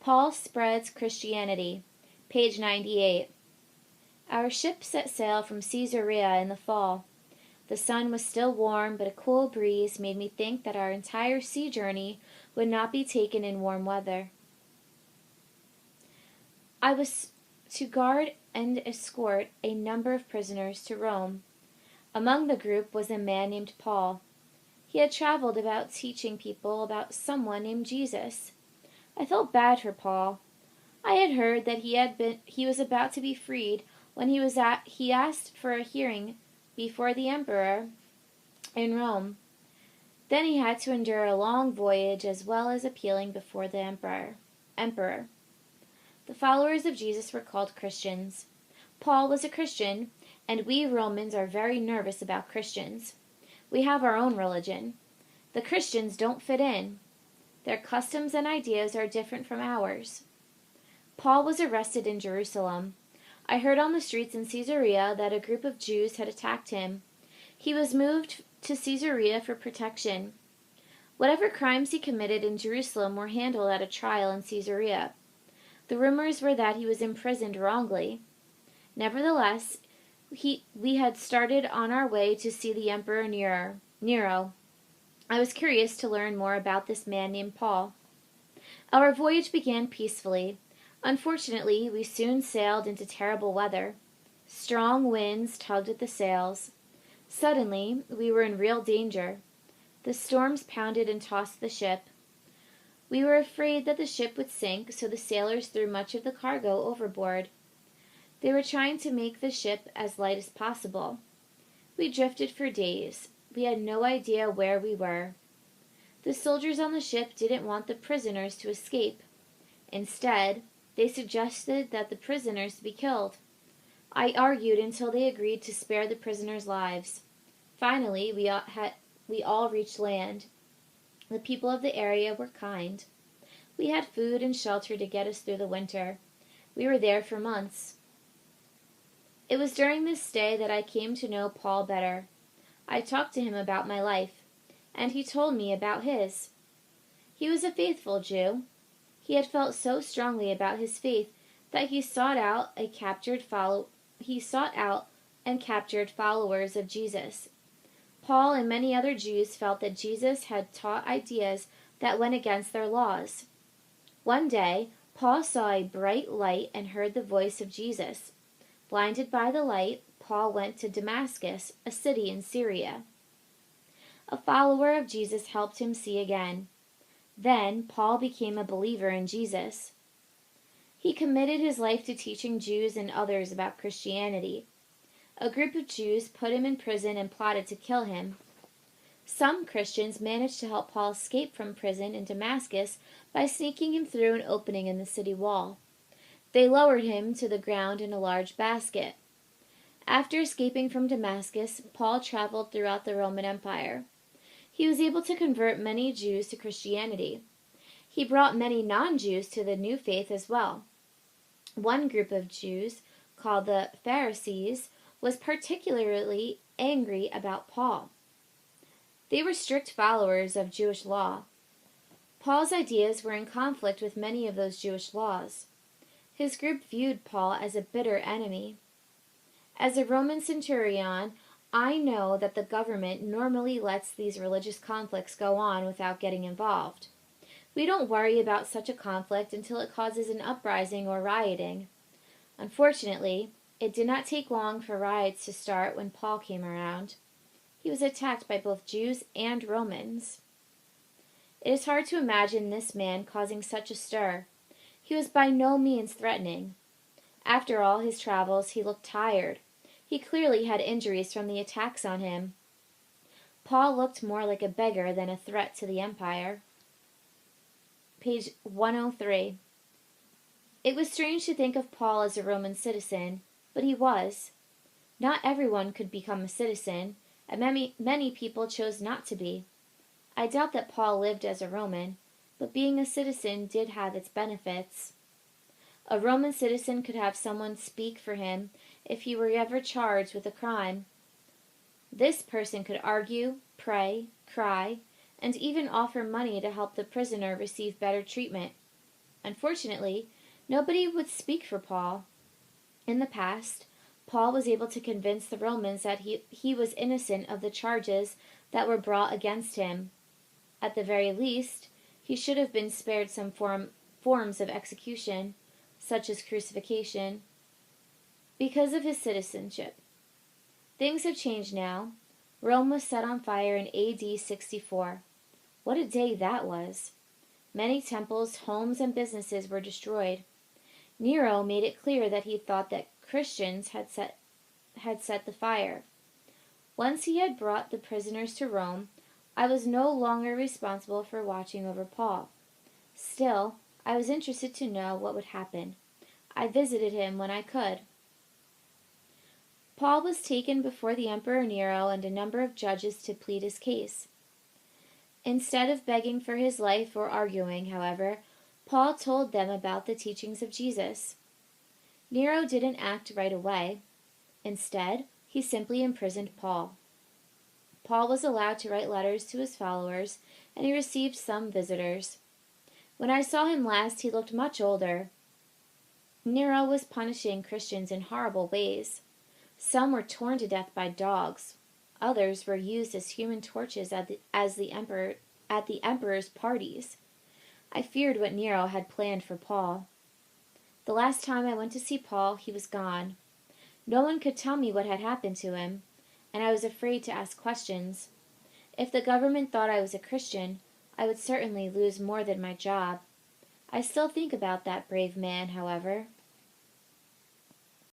Paul spreads Christianity. Page 98. Our ship set sail from Caesarea in the fall. The sun was still warm, but a cool breeze made me think that our entire sea journey would not be taken in warm weather. I was to guard and escort a number of prisoners to Rome. Among the group was a man named Paul. He had traveled about teaching people about someone named Jesus. I felt bad for Paul. I had heard that he was about to be freed when he asked for a hearing before the emperor in Rome. Then he had to endure a long voyage as well as appealing before the emperor. The followers of Jesus were called Christians. Paul was a Christian, and we Romans are very nervous about Christians. We have our own religion. The Christians don't fit in. Their customs and ideas are different from ours. Paul was arrested in Jerusalem. I heard on the streets in Caesarea that a group of Jews had attacked him. He was moved to Caesarea for protection. Whatever crimes he committed in Jerusalem were handled at a trial in Caesarea. The rumors were that he was imprisoned wrongly. Nevertheless, we had started on our way to see the Emperor Nero. I was curious to learn more about this man named Paul. Our voyage began peacefully. Unfortunately, we soon sailed into terrible weather. Strong winds tugged at the sails. Suddenly, we were in real danger. The storms pounded and tossed the ship. We were afraid that the ship would sink, so the sailors threw much of the cargo overboard. They were trying to make the ship as light as possible. We drifted for days. We had no idea where we were. The soldiers on the ship didn't want the prisoners to escape. Instead, they suggested that the prisoners be killed. I argued until they agreed to spare the prisoners' lives. Finally, we all reached land. The people of the area were kind. We had food and shelter to get us through the winter. We were there for months. It was during this stay that I came to know Paul better. I talked to him about my life, and he told me about his. He was a faithful Jew. He had felt so strongly about his faith that he sought out and captured followers of Jesus. Paul and many other Jews felt that Jesus had taught ideas that went against their laws. One day, Paul saw a bright light and heard the voice of Jesus. Blinded by the light, Paul went to Damascus, a city in Syria. A follower of Jesus helped him see again. Then Paul became a believer in Jesus. He committed his life to teaching Jews and others about Christianity. A group of Jews put him in prison and plotted to kill him. Some Christians managed to help Paul escape from prison in Damascus by sneaking him through an opening in the city wall. They lowered him to the ground in a large basket. After escaping from Damascus, Paul traveled throughout the Roman Empire. He was able to convert many Jews to Christianity. He brought many non-Jews to the new faith as well. One group of Jews, called the Pharisees, was particularly angry about Paul. They were strict followers of Jewish law. Paul's ideas were in conflict with many of those Jewish laws. His group viewed Paul as a bitter enemy. As a Roman centurion, I know that the government normally lets these religious conflicts go on without getting involved. We don't worry about such a conflict until it causes an uprising or rioting. Unfortunately, it did not take long for riots to start when Paul came around. He was attacked by both Jews and Romans. It is hard to imagine this man causing such a stir. He was by no means threatening. After all his travels, he looked tired. He clearly had injuries from the attacks on him. Paul looked more like a beggar than a threat to the empire. Page 103. It was strange to think of Paul as a Roman citizen, but he was. Not everyone could become a citizen, and many people chose not to be. I doubt that Paul lived as a Roman, but being a citizen did have its benefits. A Roman citizen could have someone speak for him if he were ever charged with a crime. This person could argue, pray, cry, and even offer money to help the prisoner receive better treatment. Unfortunately, nobody would speak for Paul. In the past, Paul was able to convince the Romans that he was innocent of the charges that were brought against him. At the very least, he should have been spared some forms of execution, such as crucifixion, because of his citizenship. Things have changed now. Rome was set on fire in AD 64. What a day that was! Many temples, homes, and businesses were destroyed. Nero made it clear that he thought that Christians had set the fire. Once he had brought the prisoners to Rome, I was no longer responsible for watching over Paul. Still, I was interested to know what would happen. I visited him when I could. Paul was taken before the Emperor Nero and a number of judges to plead his case. Instead of begging for his life or arguing, however, Paul told them about the teachings of Jesus. Nero didn't act right away. Instead, he simply imprisoned Paul. Paul was allowed to write letters to his followers, and he received some visitors. When I saw him last, he looked much older. Nero was punishing Christians in horrible ways. Some were torn to death by dogs. Others were used as human torches at the emperor's parties. I feared what Nero had planned for Paul. The last time I went to see Paul, he was gone. No one could tell me what had happened to him, and I was afraid to ask questions. If the government thought I was a Christian, I would certainly lose more than my job. I still think about that brave man, however.